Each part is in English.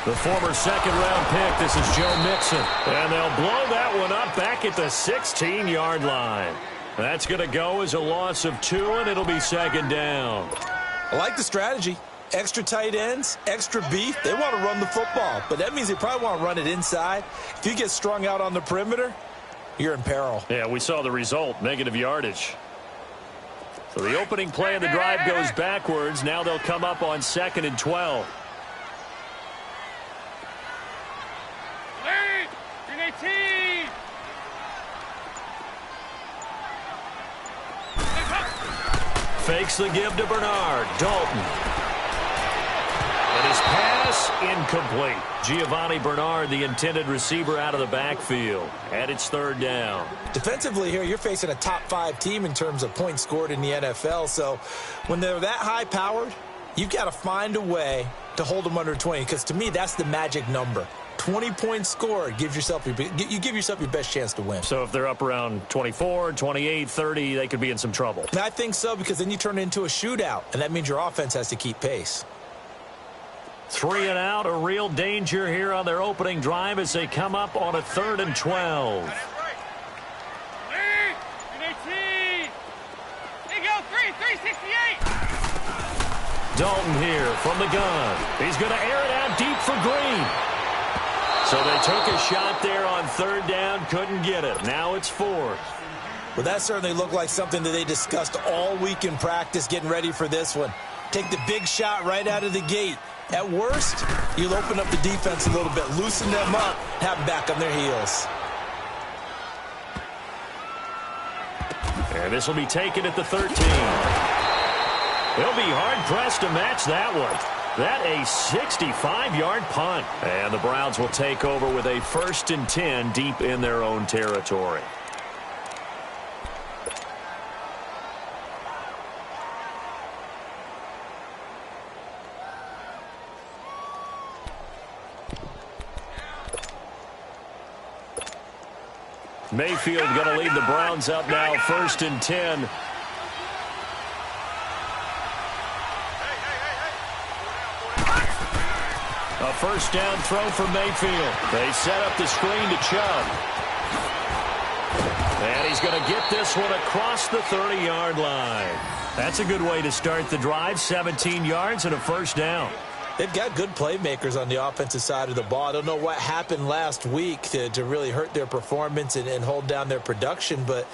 The former second-round pick, this is Joe Mixon. And they'll blow that one up back at the 16-yard line. That's going to go as a loss of 2, and it'll be second down. I like the strategy. Extra tight ends, extra beef. They want to run the football, but that means they probably want to run it inside. If you get strung out on the perimeter, you're in peril. Yeah, we saw the result, negative yardage. So the opening play of the drive goes backwards. Now they'll come up on 2nd and 12. Fakes the give to Bernard. Dalton. And his pass incomplete. Giovanni Bernard, the intended receiver, out of the backfield. And it's 3rd down. Defensively here, you're facing a top-5 team in terms of points scored in the NFL. So when they're that high-powered, you've got to find a way to hold them under 20. Because to me, that's the magic number. 20 points scored gives yourself you give yourself your best chance to win. So if they're up around 24, 28, 30, they could be in some trouble. And I think so, because then you turn it into a shootout, and that means your offense has to keep pace. 3 and out, a real danger here on their opening drive as they come up on a 3rd and 12. Dalton here from the gun. He's going to air it out deep for Green. So they took a shot there on 3rd down, couldn't get it. Now it's 4th. Well, that certainly looked like something that they discussed all week in practice getting ready for this one. Take the big shot right out of the gate. At worst, you'll open up the defense a little bit, loosen them up, have them back on their heels. And this will be taken at the 13. They'll be hard-pressed to match that one. That a 65-yard punt. And the Browns will take over with a 1st and 10 deep in their own territory. Mayfield going to lead the Browns up now, 1st and 10. A 1st down throw for Mayfield. They set up the screen to Chubb. And he's going to get this one across the 30-yard line. That's a good way to start the drive, 17 yards and a 1st down. They've got good playmakers on the offensive side of the ball. I don't know what happened last week to really hurt their performance and hold down their production, but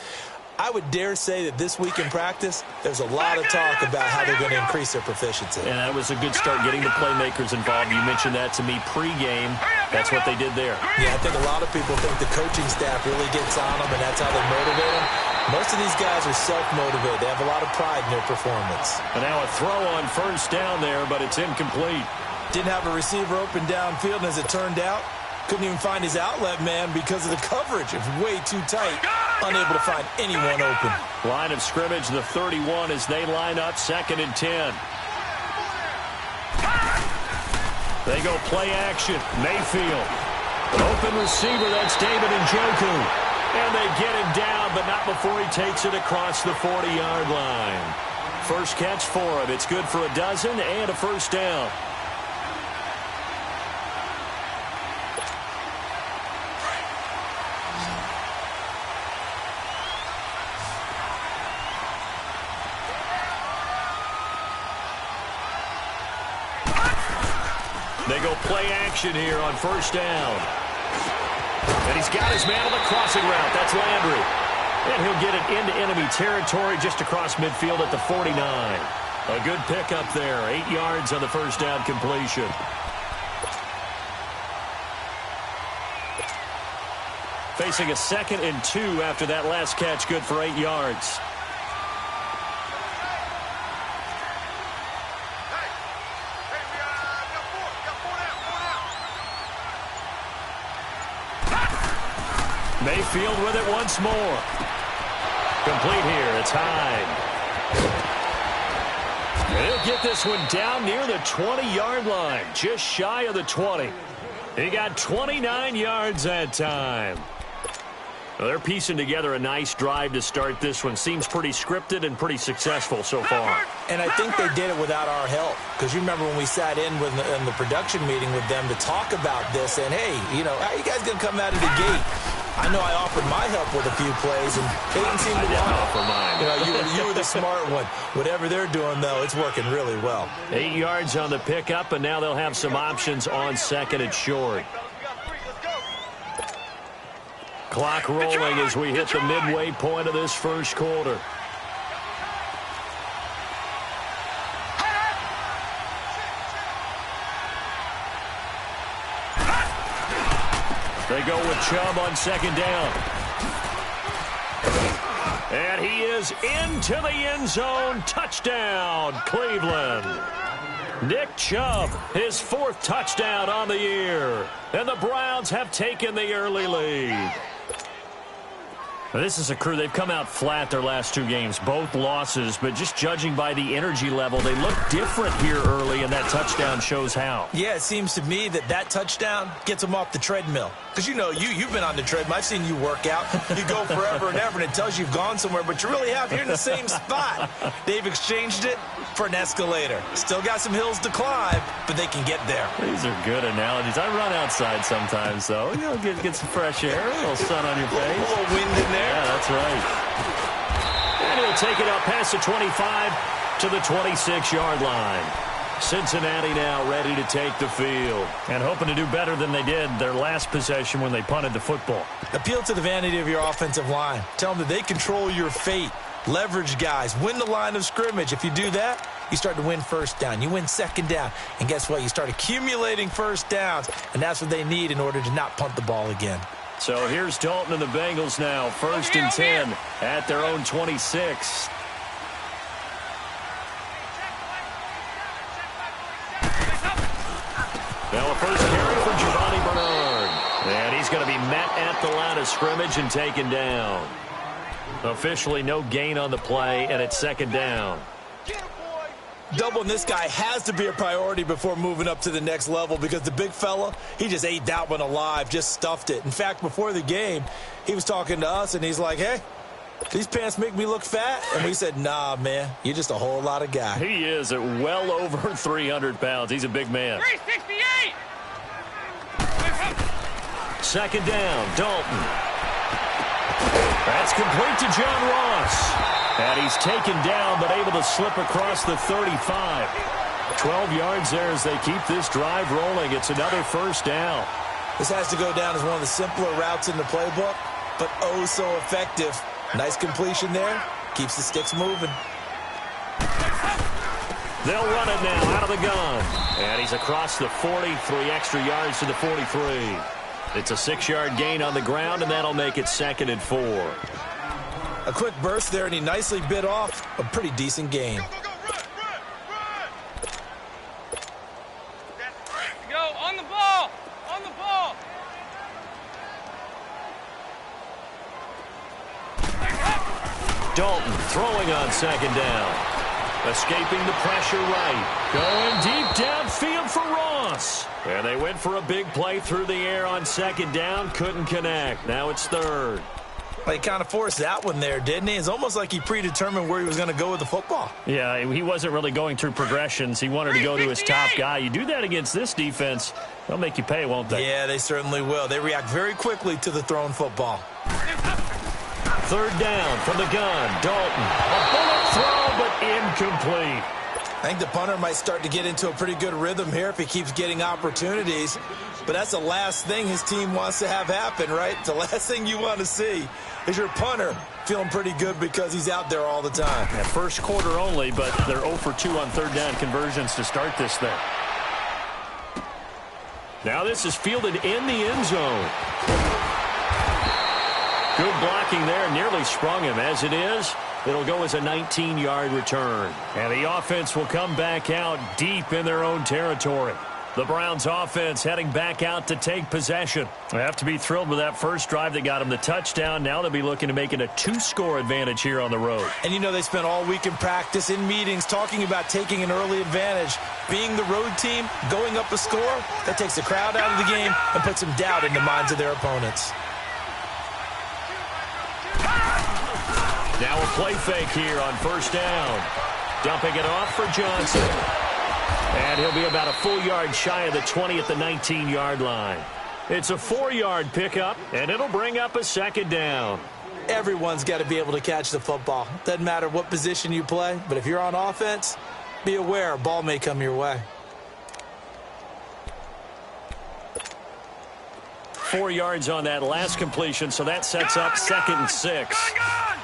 I would dare say that this week in practice, there's a lot of talk about how they're going to increase their proficiency. And that was a good start, getting the playmakers involved. You mentioned that to me pregame. That's what they did there. Yeah, I think a lot of people think the coaching staff really gets on them, and that's how they motivate them. Most of these guys are self-motivated. They have a lot of pride in their performance. And now a throw on 1st down there, but it's incomplete. Didn't have a receiver open downfield, and as it turned out, couldn't even find his outlet man because of the coverage. It's way too tight. Unable to find anyone open. Line of scrimmage, the 31 as they line up, 2nd and 10. They go play action. Mayfield. An open receiver, that's David Njoku. And they get him down, but not before he takes it across the 40-yard line. First catch for him. It's good for a dozen and a 1st down. They go play action here on 1st down. And he's got his man on the crossing route. That's Landry. And he'll get it into enemy territory just across midfield at the 49. A good pickup there. 8 yards on the 1st down completion. Facing a 2nd and 2 after that last catch. Good for 8 yards. Mayfield with it once more. Complete here. It's Hyde. And he'll get this one down near the 20-yard line. Just shy of the 20. He got 29 yards that time. Well, they're piecing together a nice drive to start this one. Seems pretty scripted and pretty successful so far. And I think they did it without our help. Because you remember when we sat in the production meeting with them to talk about this, and, hey, you know, how are you guys going to come out of the gate? I know I offered my help with a few plays, and they didn't seem to want offer mine. You know, you were the smart one. Whatever they're doing, though, it's working really well. 8 yards on the pickup, and now they'll have some options on second and short. Clock rolling as we hit the midway point of this first quarter. They go with Chubb on second down. And he is into the end zone. Touchdown, Cleveland. Nick Chubb, his 4th touchdown on the year. And the Browns have taken the early lead. This is a crew, they've come out flat their last 2 games, both losses, but just judging by the energy level, they look different here early, and that touchdown shows how. Yeah, it seems to me that touchdown gets them off the treadmill. Because, you know, you've been on the treadmill. I've seen you work out. You go forever and ever, and it tells you you've gone somewhere, but you really have. You're in the same spot. They've exchanged it for an escalator. Still got some hills to climb, but they can get there. These are good analogies. I run outside sometimes, though. You know, get some fresh air, a little sun on your face. A little wind in there. Yeah, that's right. And he'll take it out past the 25 to the 26-yard line. Cincinnati now ready to take the field and hoping to do better than they did their last possession when they punted the football. Appeal to the vanity of your offensive line. Tell them that they control your fate. Leverage guys. Win the line of scrimmage. If you do that, you start to win first down. You win second down. And guess what? You start accumulating first downs. And that's what they need in order to not punt the ball again. So here's Dalton and the Bengals now. 1st and 10 at their own 26. Now a first carry for Giovanni Bernard. And he's going to be met at the line of scrimmage and taken down. Officially no gain on the play, and it's 2nd down. Doubling this guy has to be a priority before moving up to the next level because the big fella, he just ate that one alive, just stuffed it. In fact, before the game, he was talking to us, and he's like, hey, these pants make me look fat? And we said, nah, man, you're just a whole lot of guy. He is at well over 300 pounds. He's a big man. 368! 2nd down, Dalton. That's complete to John Ross. And he's taken down but able to slip across the 35. 12 yards there as they keep this drive rolling. It's another first down. This has to go down as one of the simpler routes in the playbook, but oh so effective. Nice completion there. Keeps the sticks moving. They'll run it now out of the gun. And he's across the 40, 3 extra yards to the 43. It's a 6-yard gain on the ground, and that'll make it 2nd and 4. A quick burst there, and he nicely bit off a pretty decent gain. Go, on the ball! On the ball! Dalton throwing on 2nd down. Escaping the pressure right. Going deep downfield for Ross. And they went for a big play through the air on 2nd down. Couldn't connect. Now it's 3rd. Well, he kind of forced that one there, didn't he? It's almost like he predetermined where he was going to go with the football. Yeah, he wasn't really going through progressions. He wanted to go to his top guy. You do that against this defense, they'll make you pay, won't they? Yeah, they certainly will. They react very quickly to the thrown football. 3rd down from the gun. Dalton. A bullet throw, but incomplete. I think the punter might start to get into a pretty good rhythm here if he keeps getting opportunities. But that's the last thing his team wants to have happen, right? The last thing you want to see is your punter feeling pretty good because he's out there all the time. Yeah, first quarter only, but they're 0 for 2 on 3rd down conversions to start this thing. Now this is fielded in the end zone. Good blocking there, nearly sprung him. As it is, it'll go as a 19-yard return. And the offense will come back out deep in their own territory. The Browns offense heading back out to take possession. They have to be thrilled with that first drive that got them the touchdown. Now they'll be looking to make it a 2-score advantage here on the road. And you know they spent all week in practice, in meetings, talking about taking an early advantage. Being the road team, going up a score, that takes the crowd out of the game and puts some doubt in the minds of their opponents. Now a play fake here on first down. Dumping it off for Johnson. And he'll be about a full yard shy of the 20 at the 19-yard line. It's a 4-yard pickup, and it'll bring up a second down. Everyone's got to be able to catch the football. Doesn't matter what position you play, but if you're on offense, be aware a ball may come your way. 4 yards on that last completion, so that sets up 2nd and 6. Gone!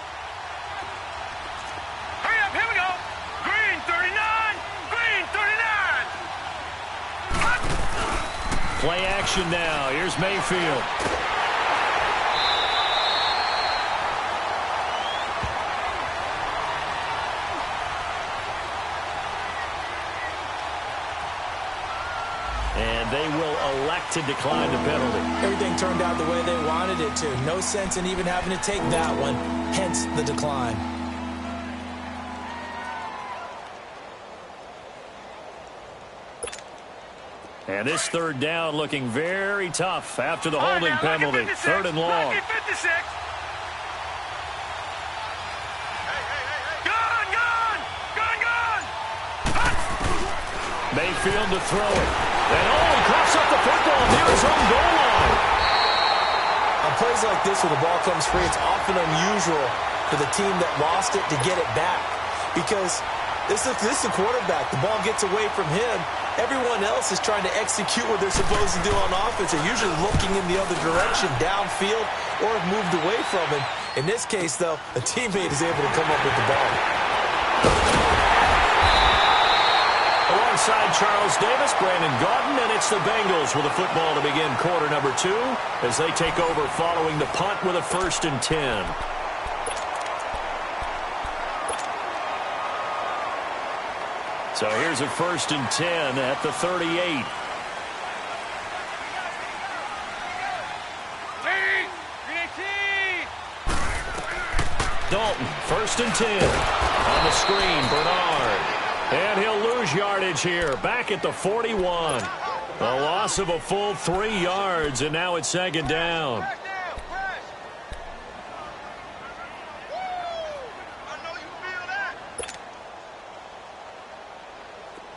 Hurry up, here we go. Green 39, green 39. Play action now. Here's Mayfield. And they will elect to decline the penalty. Everything turned out the way they wanted it to. No sense in even having to take that one, hence the decline. And this 3rd down looking very tough after the holding penalty. 3rd and long. Mayfield to throw it. And he coughs up the football near his own goal line. On plays like this where the ball comes free, it's often unusual for the team that lost it to get it back. Because this is the quarterback. The ball gets away from him. Everyone else is trying to execute what they're supposed to do on offense. They're usually looking in the other direction, downfield, or have moved away from him. In this case, though, a teammate is able to come up with the ball. Alongside Charles Davis, Brandon Gaudin, and it's the Bengals with a football to begin quarter number 2 as they take over following the punt with a 1st and 10. So here's a 1st and 10 at the 38. Dalton, 1st and 10. On the screen, Bernard. And he'll lose yardage here, back at the 41. A loss of a full 3 yards, and now it's 2nd down.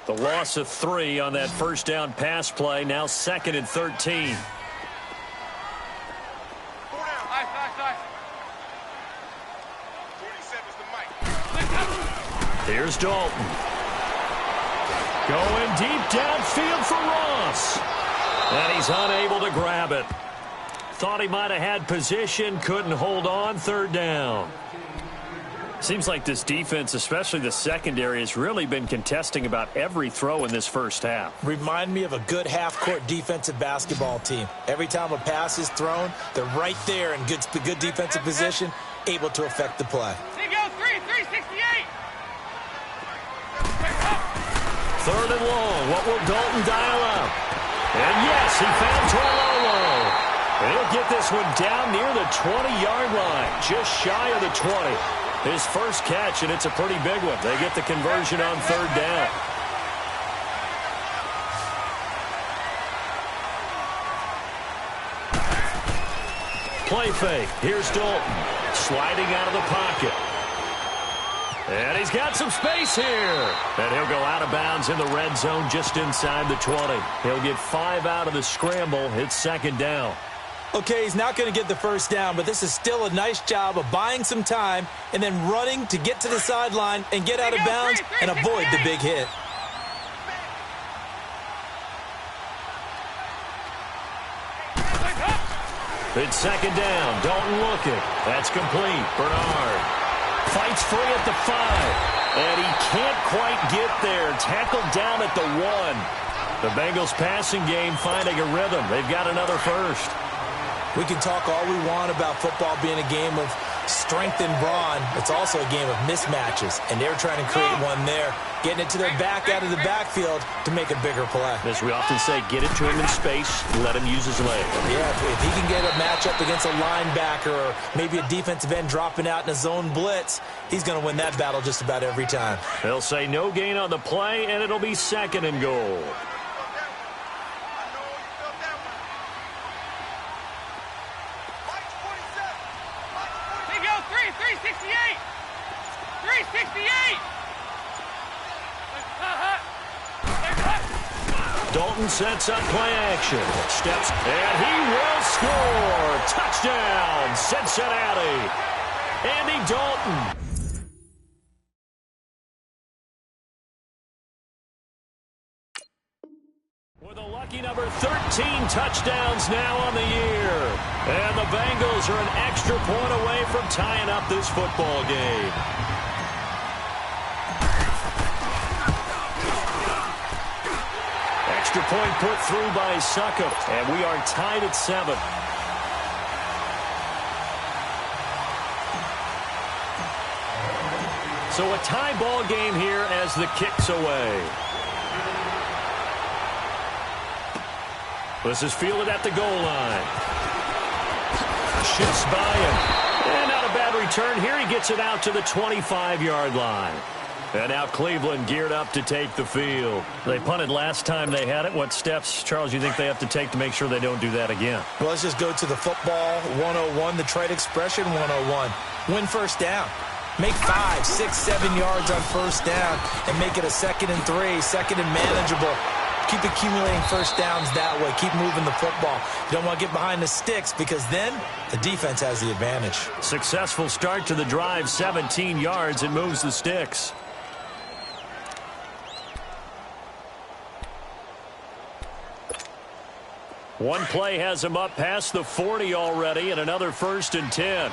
The loss of 3 on that 1st down pass play, now 2nd and 13. Here's Dalton. Going deep downfield for Ross. And he's unable to grab it. Thought he might have had position, couldn't hold on, 3rd down. Seems like this defense, especially the secondary, has really been contesting about every throw in this first half. Remind me of a good half-court defensive basketball team. Every time a pass is thrown, they're right there in good defensive position, able to affect the play. 3rd and long. What will Dalton dial up? And yes, he found Toilolo. And he'll get this one down near the 20-yard line, just shy of the 20. His first catch, and it's a pretty big one. They get the conversion on 3rd down. Play fake. Here's Dalton. Sliding out of the pocket. And he's got some space here. And he'll go out of bounds in the red zone just inside the 20. He'll get 5 out of the scramble. It's 2nd down. Okay, he's not going to get the 1st down, but this is still a nice job of buying some time and then running to get to the sideline and get out of bounds and avoid the big hit. It's 2nd down. Dalton looking. That's complete. Bernard fights free at the 5. And he can't quite get there. Tackled down at the 1. The Bengals passing game finding a rhythm. They've got another 1st. We can talk all we want about football being a game of strength and brawn. It's also a game of mismatches, and they're trying to create one there, getting it to their back out of the backfield to make a bigger play. As we often say, get it to him in space, let him use his leg. Yeah, if he can get a matchup against a linebacker or maybe a defensive end dropping out in a zone blitz, he's going to win that battle just about every time. They'll say no gain on the play, and it'll be 2nd and goal. They go 368. Dalton sets up play action. Steps, and he will score. Touchdown, Cincinnati. Andy Dalton. With a lucky number 13 touchdowns now on the year. And the Bengals are an extra point away from tying up this football game. Extra point put through by Succop, and we are tied at 7. So a tie ball game here as the kick's away. This is fielded at the goal line. Shifts by him. And not a bad return. Here he gets it out to the 25-yard line. And now Cleveland geared up to take the field. They punted last time they had it. What steps, Charles, you think they have to take to make sure they don't do that again? Well, let's just go to the football 101, the trade expression 101. Win first down. Make 5, 6, 7 yards on first down and make it a 2nd and 3, 2nd and manageable. Keep accumulating first downs that way. Keep moving the football. You don't want to get behind the sticks because then the defense has the advantage. Successful start to the drive, 17 yards. It moves the sticks. One play has him up past the 40 already, and another 1st and 10.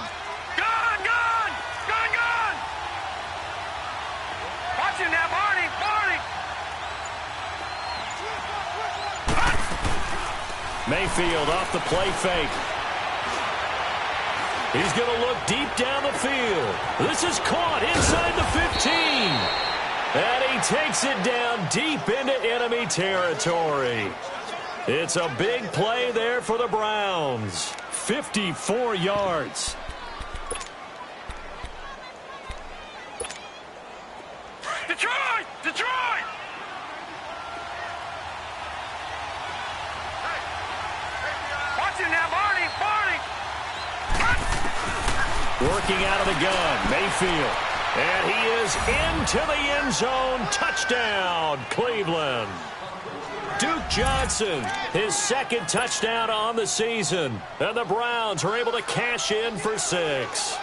Watch him now, Barney. Mayfield off the play fake. He's going to look deep down the field. This is caught inside the 15. And he takes it down deep into enemy territory. It's a big play there for the Browns. 54 yards. Detroit! Watch him now, Barney! Working out of the gun, Mayfield. And he is into the end zone. Touchdown, Cleveland. Duke Johnson, his 2nd touchdown on the season. And the Browns are able to cash in for 6.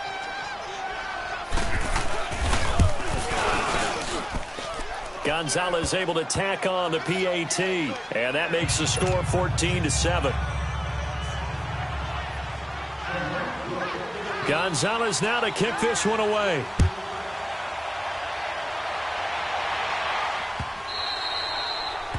Gonzalez able to tack on the PAT. And that makes the score 14-7. Gonzalez now to kick this one away.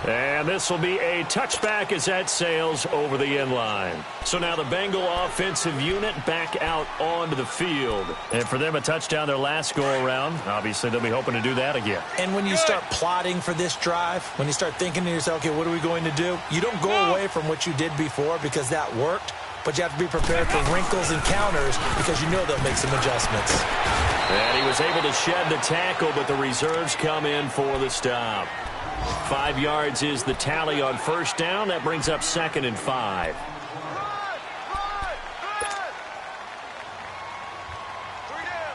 And this will be a touchback as that sails over the end line. So now the Bengal offensive unit back out onto the field. And for them, a touchdown their last go-around. Obviously, they'll be hoping to do that again. And when you start plotting for this drive, when you start thinking to yourself, okay, what are we going to do? You don't go away from what you did before because that worked. But you have to be prepared for wrinkles and counters because you know they'll make some adjustments. And he was able to shed the tackle, but the reserves come in for the stop. 5 yards is the tally on first down. That brings up 2nd and 5.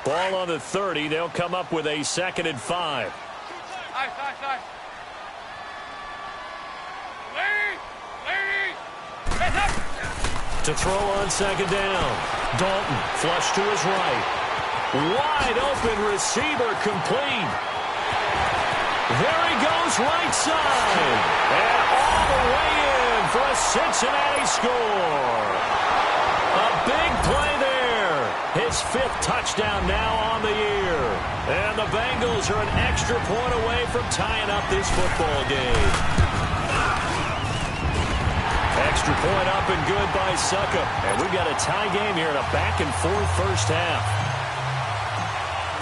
Ball on the 30. They'll come up with a 2nd and 5. To throw on 2nd down. Dalton flush to his right. Wide open receiver complete. There he goes right side. And all the way in for a Cincinnati score. A big play there. His 5th touchdown now on the year. And the Bengals are an extra point away from tying up this football game. Extra point up and good by Succop. And we've got a tie game here in a back-and-forth first half.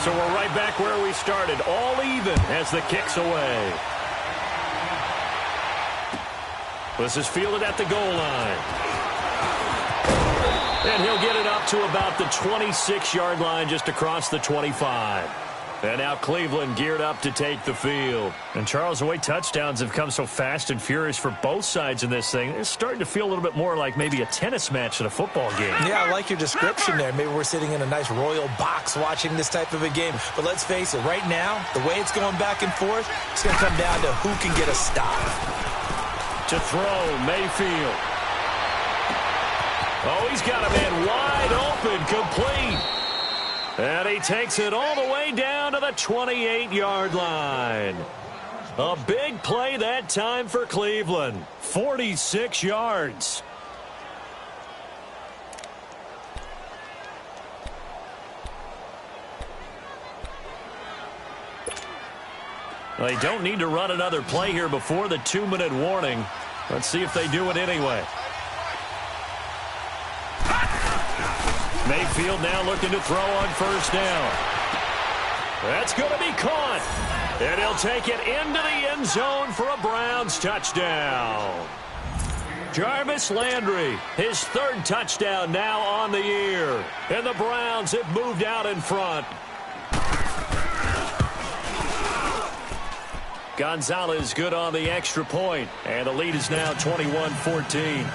So we're right back where we started, all even as the kick's away. This is fielded at the goal line. And he'll get it up to about the 26-yard line just across the 25. And now Cleveland geared up to take the field. And, Charles, the way touchdowns have come so fast and furious for both sides in this thing, it's starting to feel a little bit more like maybe a tennis match than a football game. Yeah, I like your description there. Maybe we're sitting in a nice royal box watching this type of a game. But let's face it, right now, the way it's going back and forth, it's going to come down to who can get a stop. To throw, Mayfield. Oh, he's got a man wide open, complete. And he takes it all the way down to the 28-yard line. A big play that time for Cleveland. 46 yards. They don't need to run another play here before the 2-minute warning. Let's see if they do it anyway. Mayfield now looking to throw on first down. That's going to be caught. And he'll take it into the end zone for a Browns touchdown. Jarvis Landry, his third touchdown now on the year. And the Browns have moved out in front. Gonzalez good on the extra point, and the lead is now 21-14.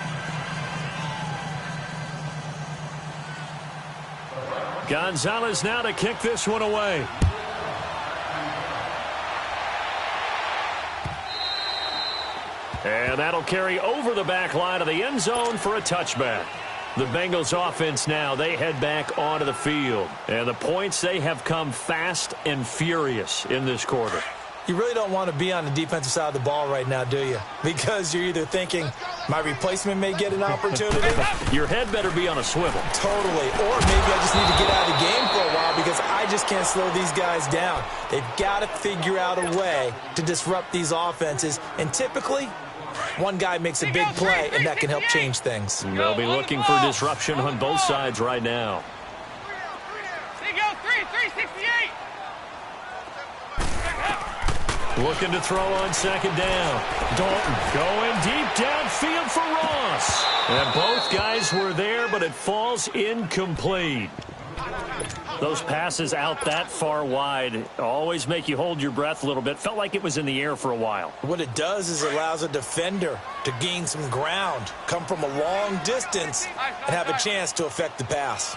Gonzalez now to kick this one away. And that'll carry over the back line of the end zone for a touchback. The Bengals offense now, they head back onto the field. And the points, they have come fast and furious in this quarter. You really don't want to be on the defensive side of the ball right now, do you? Because you're either thinking, my replacement may get an opportunity. Your head better be on a swivel. Totally. Or maybe I just need to get out of the game for a while because I just can't slow these guys down. They've got to figure out a way to disrupt these offenses. And typically, one guy makes a big play, and that can help change things. They'll be looking for disruption on both sides right now. They go 368. Looking to throw on second down. Dalton going deep downfield for Ross. And both guys were there, but it falls incomplete. Those passes out that far wide always make you hold your breath a little bit. Felt like it was in the air for a while. What it does is it allows a defender to gain some ground, come from a long distance, and have a chance to affect the pass.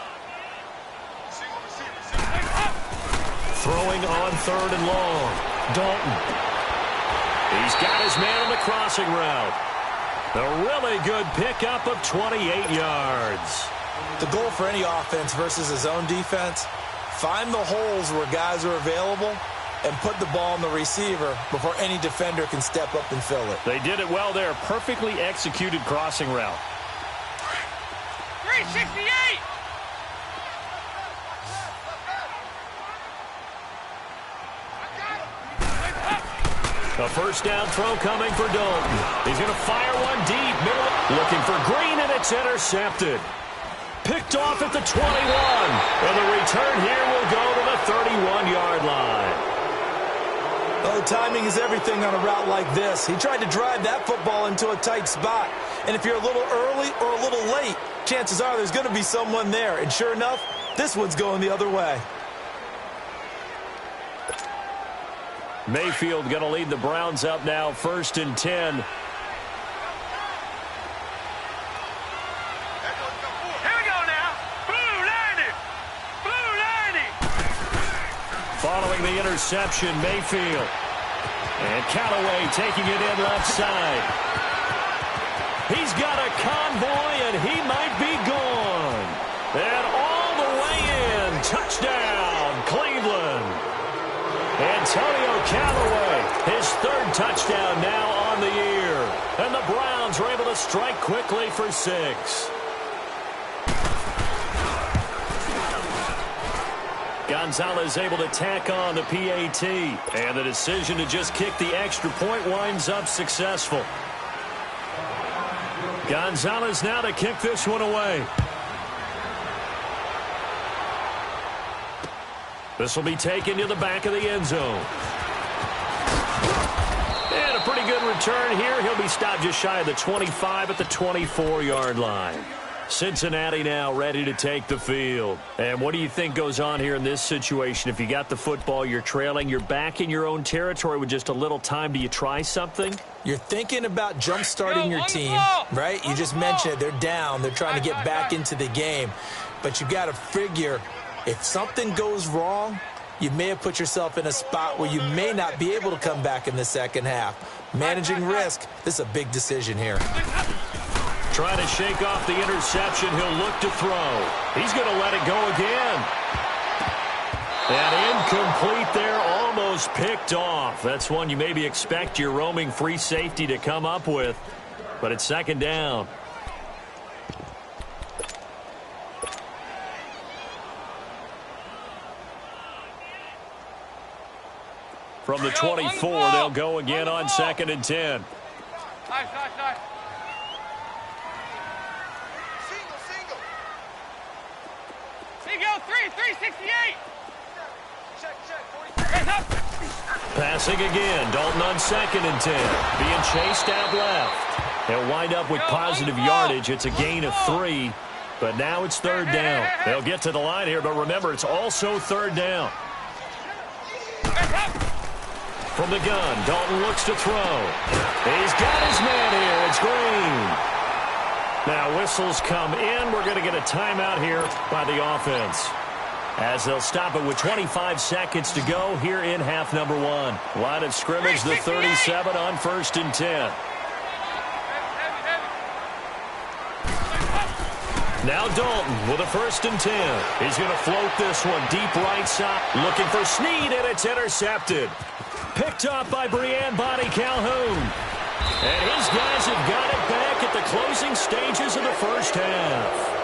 Throwing on third and long. Dalton. He's got his man on the crossing route. A really good pickup of 28 yards. The goal for any offense versus a zone defense, find the holes where guys are available and put the ball on the receiver before any defender can step up and fill it. They did it well there. Perfectly executed crossing route. 368. A first down throw coming for Dalton. He's going to fire one deep. Middle. Looking for Green, and it's intercepted. Picked off at the 21. And the return here will go to the 31-yard line. Oh, timing is everything on a route like this. He tried to drive that football into a tight spot. And if you're a little early or a little late, chances are there's going to be someone there. And sure enough, this one's going the other way. Mayfield going to lead the Browns up now, 1st and 10. Here we go now. Blue 90. Following the interception, Mayfield. And Callaway taking it in left side. He's got a convoy, and he might be gone. And all the way in. Touchdown, Cleveland. Antonio Callaway, his third touchdown now on the year. And the Browns were able to strike quickly for 6. Gonzalez able to tack on the PAT. And the decision to just kick the extra point winds up successful. Gonzalez now to kick this one away. This will be taken to the back of the end zone. And a pretty good return here. He'll be stopped just shy of the 25 at the 24-yard line. Cincinnati now ready to take the field. And what do you think goes on here in this situation? If you got the football, you're trailing, you're back in your own territory with just a little time. Do you try something? You're thinking about jump-starting your team, right? You just mentioned it. They're down. They're trying to get back into the game. But you got to figure, if something goes wrong, you may have put yourself in a spot where you may not be able to come back in the second half. Managing risk, this is a big decision here. Trying to shake off the interception. He'll look to throw. He's going to let it go again. And incomplete there, almost picked off. That's one you maybe expect your roaming free safety to come up with. But it's second down. From the 24, they'll go again on second and 10. Nice. Single, 368. Passing again. Dalton on second and 10. Being chased out left. They'll wind up with positive yardage. It's a gain of 3. But now it's third down. They'll get to the line here, but remember, it's also third down. From the gun, Dalton looks to throw. He's got his man here. It's Green. Now whistles come in. We're going to get a timeout here by the offense, as they'll stop it with 25 seconds to go here in half number 1. Line of scrimmage, the 37 on first and 10. Now Dalton with a first and 10. He's going to float this one deep right side. Looking for Snead, and it's intercepted. Picked up by Breanne Bonnie Calhoun. And his guys have got it back at the closing stages of the first half.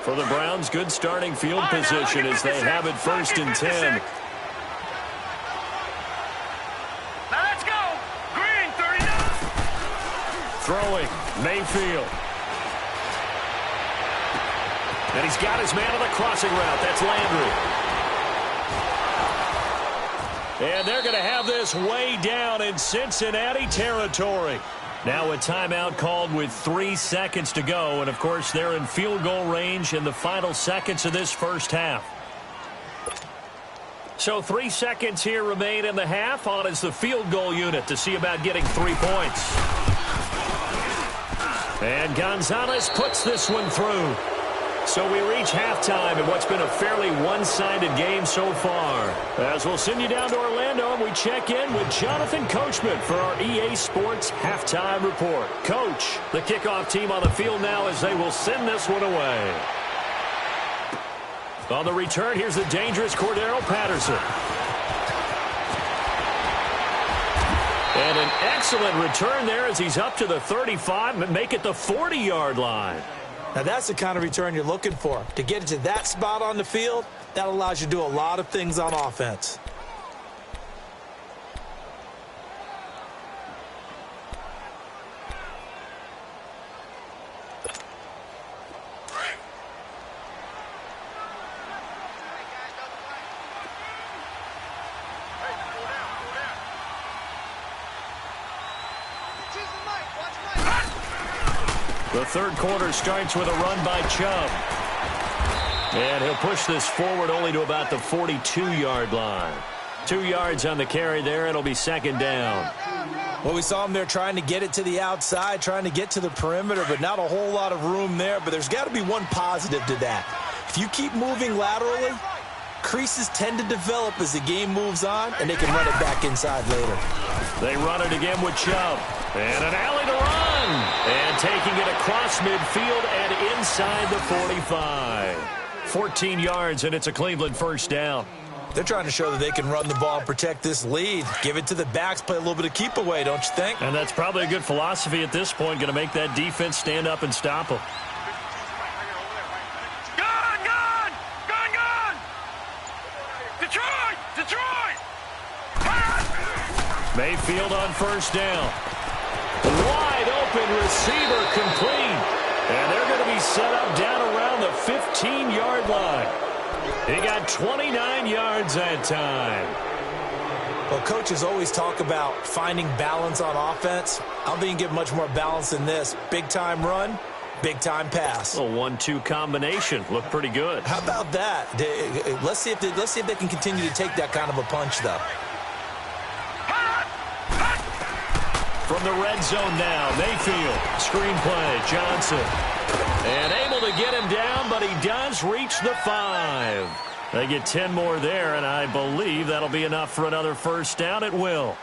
For the Browns, good starting field position as they have it first and 10. Now let's go. Green, 39. Throwing, Mayfield. And he's got his man on the crossing route. That's Landry. And they're going to have this way down in Cincinnati territory. Now a timeout called with 3 seconds to go. And, of course, they're in field goal range in the final seconds of this first half. So 3 seconds here remain in the half. On is the field goal unit to see about getting 3 points. And Gonzalez puts this one through. So we reach halftime in what's been a fairly one-sided game so far. As we'll send you down to Orlando, and we check in with Jonathan Coachman for our EA Sports Halftime Report. Coach, the kickoff team on the field now as they will send this one away. On the return, here's the dangerous Cordero Patterson. And an excellent return there as he's up to the 35 and make it the 40-yard line. Now, that's the kind of return you're looking for. To get it to that spot on the field, that allows you to do a lot of things on offense. The third quarter starts with a run by Chubb. And he'll push this forward only to about the 42-yard line. 2 yards on the carry there. It'll be second down. Well, we saw him there trying to get it to the outside, trying to get to the perimeter, but not a whole lot of room there. But there's got to be one positive to that. If you keep moving laterally, creases tend to develop as the game moves on, and they can run it back inside later. They run it again with Chubb. And an alley to run. And taking it across midfield and inside the 45. 14 yards, and it's a Cleveland first down. They're trying to show that they can run the ball and protect this lead. Give it to the backs, play a little bit of keep away, don't you think? And that's probably a good philosophy at this point, going to make that defense stand up and stop them. Gun! Detroit! Mayfield on first down. Wide open receiver complete. And they're going to be set up down around the 15-yard line. He got 29 yards that time. Well, coaches always talk about finding balance on offense. I don't think you can get much more balance than this. Big-time run, big-time pass. A 1-2 combination. Looked pretty good. How about that? Let's see if they can continue to take that kind of a punch, though. From the red zone now, Mayfield, screenplay, Johnson. And able to get him down, but he does reach the 5. They get 10 more there, and I believe that'll be enough for another first down. It will.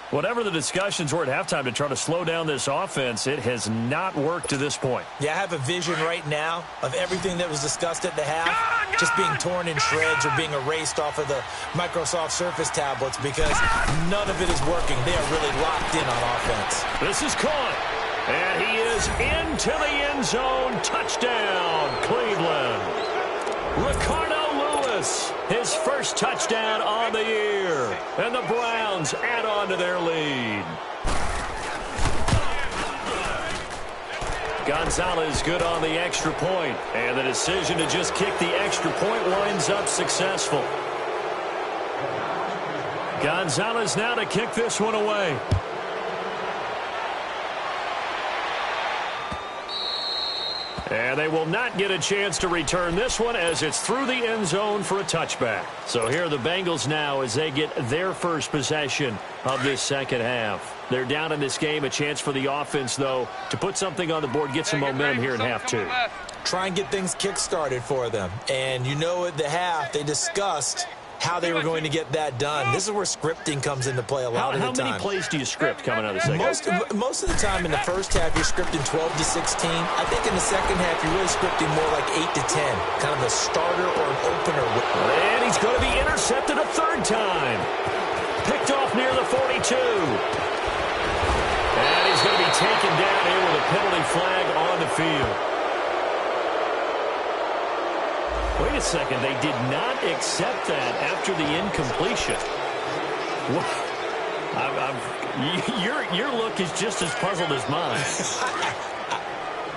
Whatever the discussions were at halftime to try to slow down this offense, it has not worked to this point. Yeah, I have a vision right now of everything that was discussed at the half just being torn in shreds or being erased off of the Microsoft Surface tablets because none of it is working. They are really locked in on offense. This is caught, and he is into the end zone. Touchdown, Cleveland. Ricardo Lewis, his first touchdown on the year. And the Browns add on to their lead. Gonzalez good on the extra point. And the decision to just kick the extra point winds up successful. Gonzalez now to kick this one away. And they will not get a chance to return this one as it's through the end zone for a touchback. So here are the Bengals now as they get their first possession of this second half. They're down in this game. A chance for the offense, though, to put something on the board, get some momentum here in half two. Try and get things kick-started for them. And you know at the half they discussed how they were going to get that done. This is where scripting comes into play a lot of the time. How many plays do you script coming out of the second? Most of the time in the first half, you're scripting 12 to 16. I think in the second half, you're really scripting more like 8 to 10, kind of a starter or an opener. And he's going to be intercepted a third time. Picked off near the 42. And he's going to be taken down here with a penalty flag on the field. Wait a second, they did not accept that after the incompletion. Your look is just as puzzled as mine.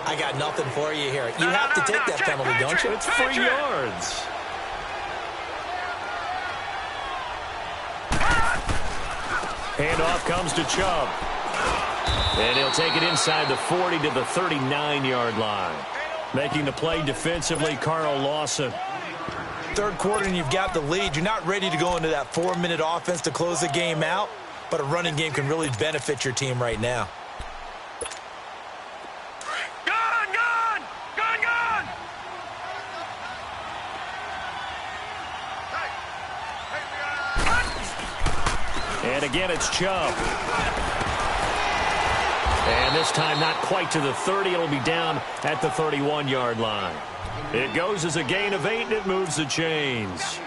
I got nothing for you here. You have to take that penalty, don't you? It's 3 yards. Handoff comes to Chubb. And he'll take it inside the 40 to the 39-yard line. Making the play defensively, Carl Lawson. Third quarter and you've got the lead. You're not ready to go into that 4-minute offense to close the game out, but a running game can really benefit your team right now. Gone! And again, it's Chubb. And this time not quite to the 30. It'll be down at the 31-yard line. It goes as a gain of 8, and it moves the chains.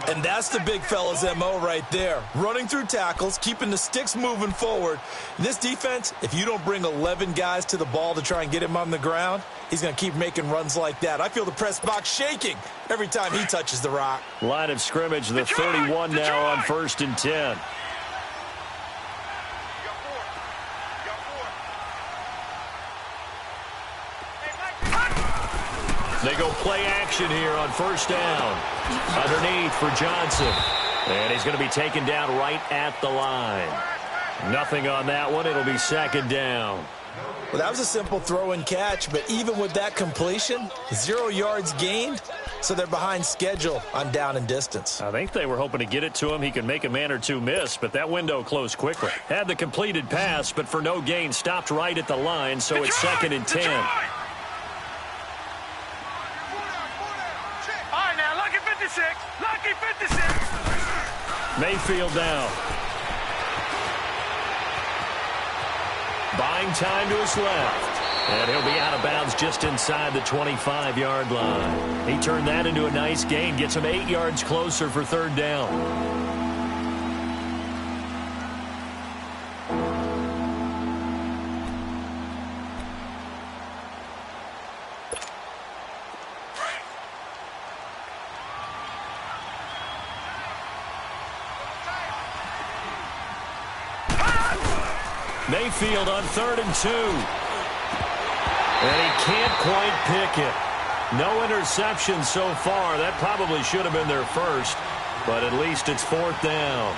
And that's the big fella's MO right there. Running through tackles, keeping the sticks moving forward. This defense, if you don't bring 11 guys to the ball to try and get him on the ground, he's going to keep making runs like that. I feel the press box shaking every time he touches the rock. Line of scrimmage, the 31 now on 1st and 10. They go play action here on 1st down. Underneath for Johnson. And he's going to be taken down right at the line. Nothing on that one. It'll be 2nd down. Well, that was a simple throw and catch, but even with that completion, 0 yards gained, so they're behind schedule on down and distance. I think they were hoping to get it to him. He can make a man or two miss, but that window closed quickly. Had the completed pass, but for no gain, stopped right at the line, so it's 2nd and 10. Lucky 56. Mayfield down. Buying time to his left. And he'll be out of bounds just inside the 25-yard line. He turned that into a nice gain. Gets him 8 yards closer for 3rd down. Mayfield on 3rd and 2. And he can't quite pick it. No interception so far. That probably should have been their first, but at least it's 4th down.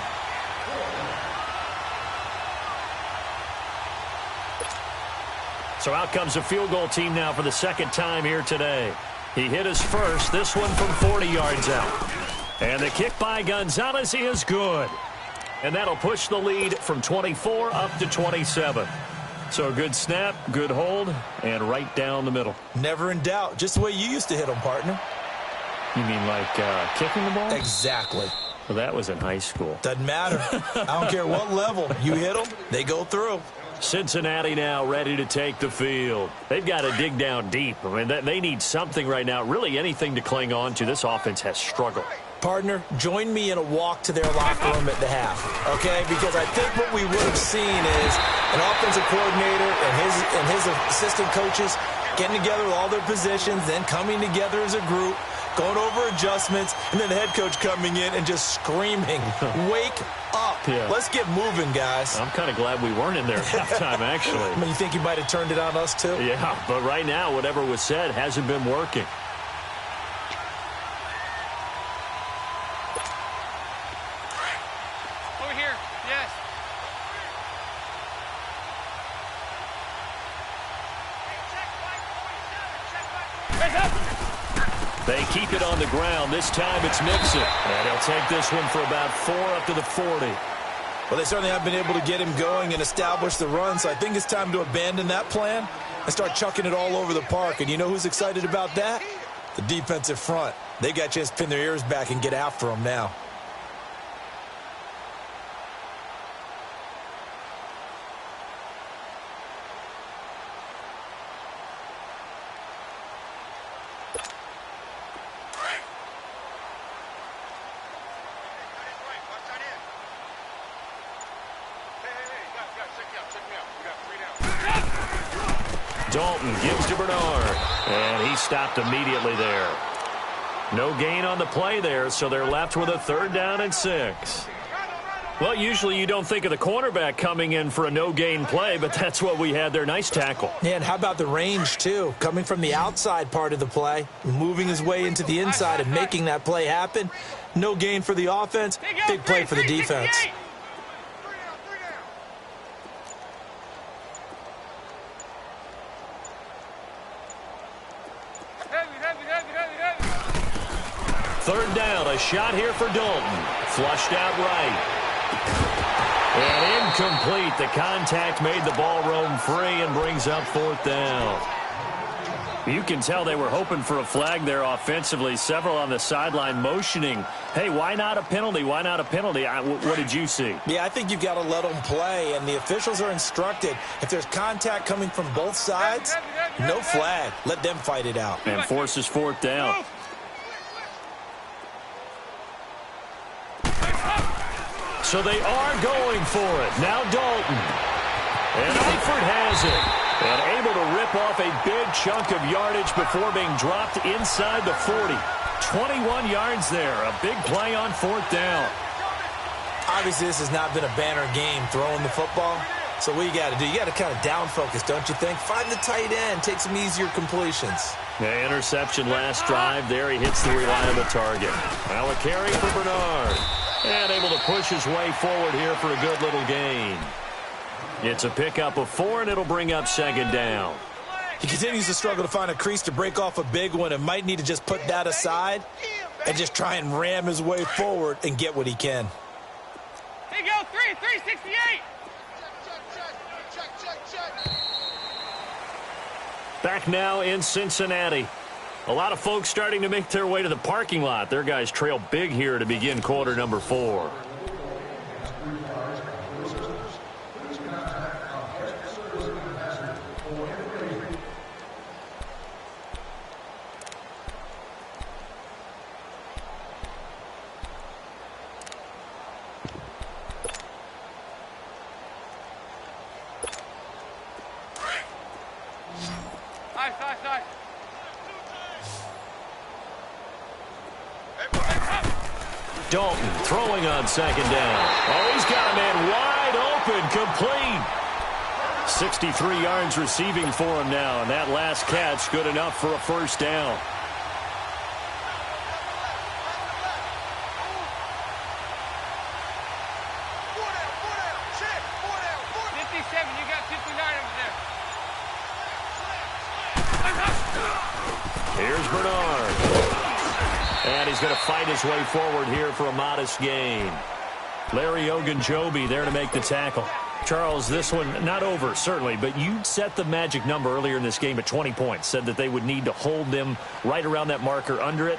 So out comes a field goal team now for the 2nd time here today. He hit his first, this one from 40 yards out. And the kick by Gonzalez is good. And that'll push the lead from 24 up to 27. So a good snap, good hold, and right down the middle. Never in doubt. Just the way you used to hit them, partner. You mean like kicking the ball? Exactly. Well, that was in high school. Doesn't matter. I don't care what level. You hit them, they go through. Cincinnati now ready to take the field. They've got to dig down deep. I mean, they need something right now, really anything to cling on to. This offense has struggled. Partner, join me in a walk to their locker room at the half, okay? Because I think what we would have seen is an offensive coordinator and his assistant coaches getting together with all their positions, then coming together as a group, going over adjustments, and then the head coach coming in and just screaming, wake up. Yeah. Let's get moving, guys. I'm kind of glad we weren't in there at halftime, actually. I mean, you think he might have turned it on us, too? Yeah, but right now, whatever was said hasn't been working. Over here, yes. They keep it on the ground. This time it's Mixon. And he'll take this one for about 4 up to the 40. Well, they certainly have been able to get him going and establish the run, so I think it's time to abandon that plan and start chucking it all over the park. And you know who's excited about that? The defensive front. They got a chance to pin their ears back and get after him now. Dalton gives to Bernard, and he stopped immediately there. No gain on the play there, so they're left with a 3rd down and 6. Well, usually you don't think of the cornerback coming in for a no-gain play, but that's what we had there. Nice tackle. Yeah, and how about the range, too? Coming from the outside part of the play, moving his way into the inside and making that play happen. No gain for the offense, big play for the defense. Third down, a shot here for Dalton. Flushed out right. And incomplete. The contact made the ball roam free and brings up 4th down. You can tell they were hoping for a flag there offensively. Several on the sideline motioning. Hey, why not a penalty? Why not a penalty? What did you see? Yeah, I think you've got to let them play, and the officials are instructed. If there's contact coming from both sides, no flag. Let them fight it out. And forces 4th down. So they are going for it. Now Dalton. And Eifert has it. And able to rip off a big chunk of yardage before being dropped inside the 40. 21 yards there. A big play on 4th down. Obviously, this has not been a banner game throwing the football. So what you got to do, you got to kind of down focus, don't you think? Find the tight end. Take some easier completions. The interception last drive. There he hits the reliable target. Now a carry for Bernard. And able to push his way forward here for a good little gain. It's a pickup of 4, and it'll bring up 2nd down. He continues to struggle to find a crease to break off a big one and might need to just put that aside and just try and ram his way forward and get what he can. Here you go, 368. Back now in Cincinnati. A lot of folks starting to make their way to the parking lot. Their guys trail big here to begin quarter number 4. Nice. Dalton throwing on 2nd down. Oh, he's got a man wide open, complete. 63 yards receiving for him now, and that last catch good enough for a 1st down. Here's Bernard. And he's going to fight his way forward here for a modest gain. Larry Ogunjobi there to make the tackle. Charles, this one not over, certainly, but you set the magic number earlier in this game at 20 points, said that they would need to hold them right around that marker under it.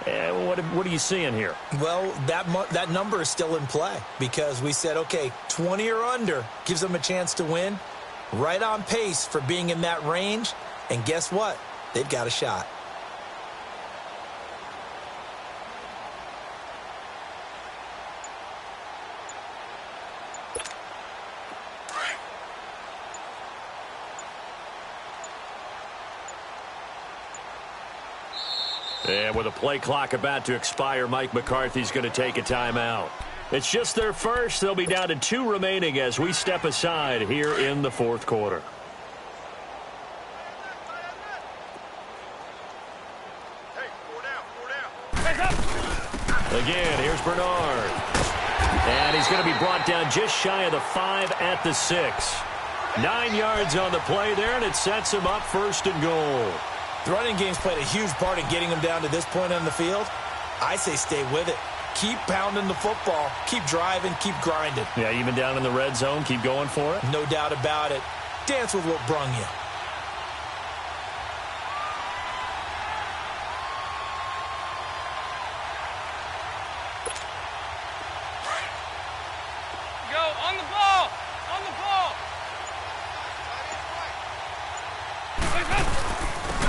What are you seeing here? Well, that number is still in play because we said, okay, 20 or under gives them a chance to win. Right on pace for being in that range. And guess what? They've got a shot. And with a play clock about to expire, Mike McCarthy's going to take a timeout. It's just their first. They'll be down to 2 remaining as we step aside here in the fourth quarter. Again, here's Bernard. And he's going to be brought down just shy of the 5 at the 6. 9 yards on the play there, and it sets him up first and goal. The running game's played a huge part in getting them down to this point on the field. I say stay with it. Keep pounding the football. Keep driving. Keep grinding. Yeah, even down in the red zone, keep going for it. No doubt about it. Dance with what brung you. Go on the ball. On the ball.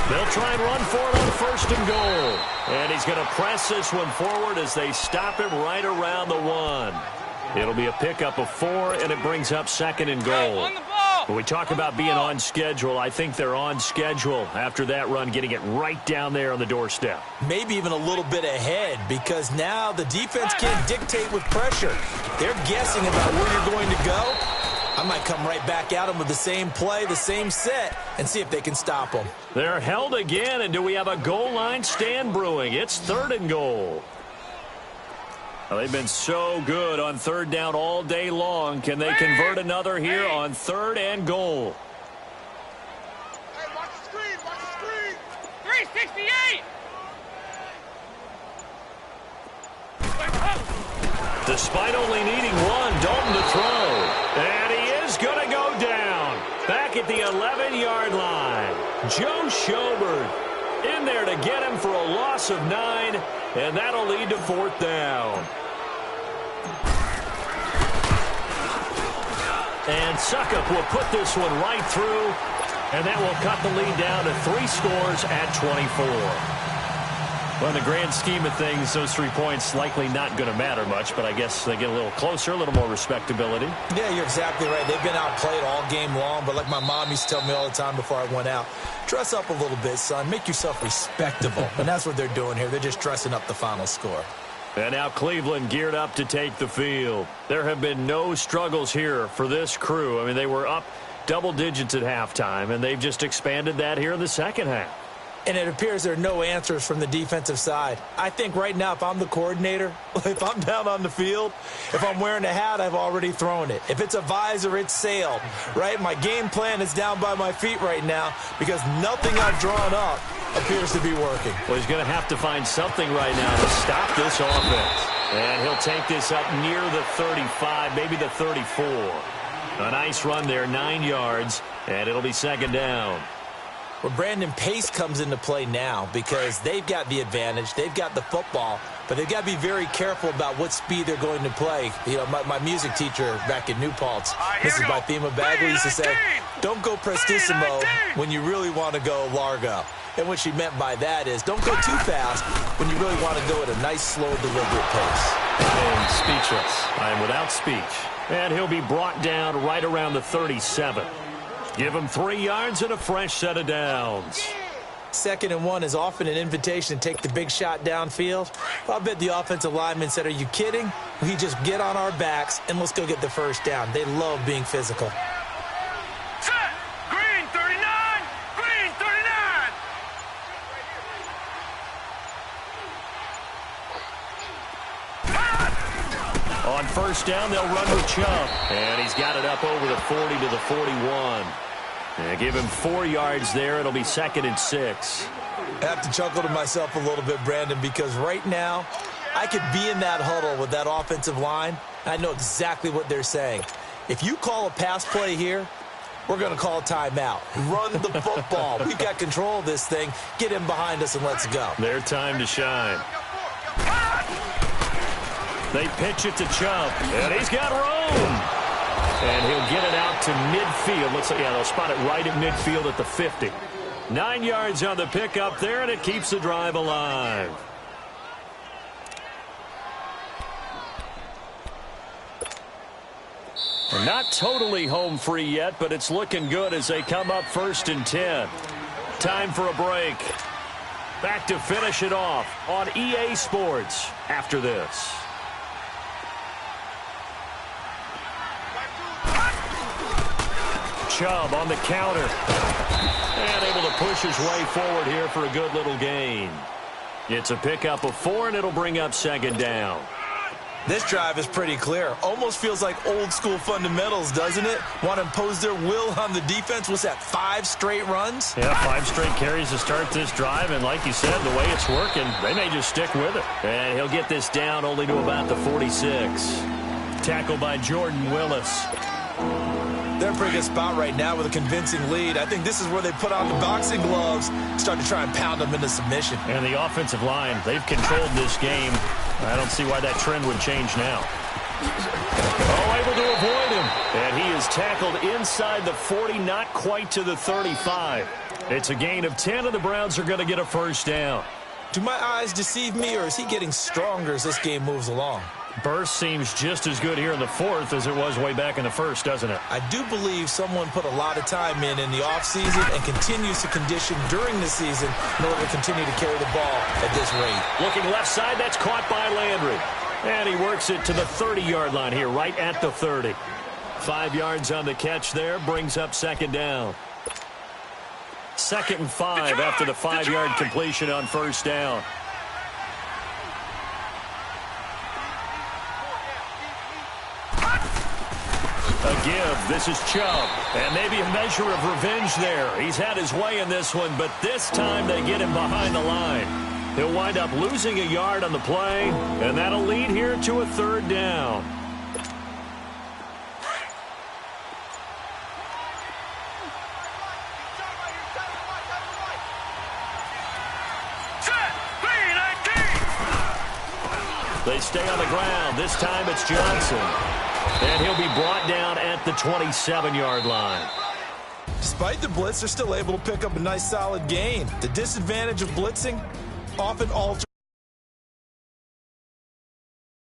They'll try and run for it on first and goal. And he's going to press this one forward as they stop him right around the 1. It'll be a pickup of 4, and it brings up second and goal. On the ball. When we talk about being on schedule, I think they're on schedule after that run, getting it right down there on the doorstep. Maybe even a little bit ahead because now the defense can't dictate with pressure. They're guessing about where you're going to go. I might come right back at them with the same play, the same set, and see if they can stop them. They're held again, and do we have a goal line stand brewing? It's third and goal. Well, they've been so good on third down all day long. Can they convert another here on third and goal? Hey, watch the screen. Watch the screen. 368. Despite only needing 1, Dalton to throw. And he is going to go down. Back at the 11-yard line. Joe Schobert in there to get him for a loss of 9. And that'll lead to fourth down. And Suckup will put this one right through. And that will cut the lead down to 3 scores at 24. Well, in the grand scheme of things, those 3 points likely not going to matter much, but I guess they get a little closer, a little more respectability. Yeah, you're exactly right. They've been outplayed all game long, but like my mom used to tell me all the time before I went out, dress up a little bit, son. Make yourself respectable. And that's what they're doing here. They're just dressing up the final score. And now Cleveland geared up to take the field. There have been no struggles here for this crew. I mean, they were up double digits at halftime, and they've just expanded that here in the second half. And it appears there are no answers from the defensive side. I think right now, if I'm the coordinator, if I'm down on the field, if I'm wearing a hat, I've already thrown it. If it's a visor, it's sailed, right? My game plan is down by my feet right now because nothing I've drawn up appears to be working. Well, he's going to have to find something right now to stop this offense. And he'll take this up near the 35, maybe the 34. A nice run there, 9 yards, and it'll be second down. Well, Brandon, pace comes into play now because they've got the advantage. They've got the football, but they've got to be very careful about what speed they're going to play. You know, my music teacher back in New Paltz, Mrs. Bythema Bagley, used to say, don't go prestissimo when you really want to go largo. And what she meant by that is don't go too fast when you really want to go at a nice, slow, deliberate pace. And speechless. I am without speech. And he'll be brought down right around the 37. Give him 3 yards and a fresh set of downs. 2nd and 1 is often an invitation to take the big shot downfield. I bet the offensive lineman said, are you kidding? We just get on our backs and let's go get the first down. They love being physical. Set. Green 39. Green 39. On first down, they'll run with Chubb. And he's got it up over the 40 to the 41. And give him 4 yards there. It'll be 2nd and 6. I have to chuckle to myself a little bit, Brandon, because right now I could be in that huddle with that offensive line, I know exactly what they're saying. If you call a pass play here, we're going to call a timeout. Run the football. We've got control of this thing. Get him behind us and let's go. Their time to shine. They pitch it to Chubb, and he's got room. And he'll get it out to midfield. Looks like, yeah, they'll spot it right at midfield at the 50. 9 yards on the pickup there, and it keeps the drive alive. Not totally home free yet, but it's looking good as they come up 1st and 10. Time for a break. Back to finish it off on EA Sports after this. Chubb on the counter. And able to push his way forward here for a good little gain. It's a pickup of 4, and it'll bring up 2nd down. This drive is pretty clear. Almost feels like old school fundamentals, doesn't it? Want to impose their will on the defense. What's that, 5 straight runs? Yeah, 5 straight carries to start this drive. And like you said, the way it's working, they may just stick with it. And he'll get this down only to about the 46. Tackled by Jordan Willis. They're in a pretty good spot right now with a convincing lead. I think this is where they put on the boxing gloves, start to try and pound them into submission. And the offensive line, they've controlled this game. I don't see why that trend would change now. Oh, able to avoid him. And he is tackled inside the 40, not quite to the 35. It's a gain of 10, and the Browns are going to get a 1st down. Do my eyes deceive me, or is he getting stronger as this game moves along? Burst seems just as good here in the 4th as it was way back in the 1st, doesn't it? I do believe someone put a lot of time in the offseason and continues to condition during the season in order to continue to carry the ball at this rate. Looking left side, that's caught by Landry. And he works it to the 30-yard line here, right at the 30. 5 yards on the catch there, brings up 2nd down. 2nd and 5 after the 5-yard completion on 1st down. A give. This is Chubb. And maybe a measure of revenge there. He's had his way in this one, but this time they get him behind the line. He'll wind up losing a yard on the play, and that'll lead here to a 3rd down. They stay on the ground. This time it's Johnson. And he'll be brought down at the 27-yard line. Despite the blitz, they're still able to pick up a nice solid gain. The disadvantage of blitzing often alters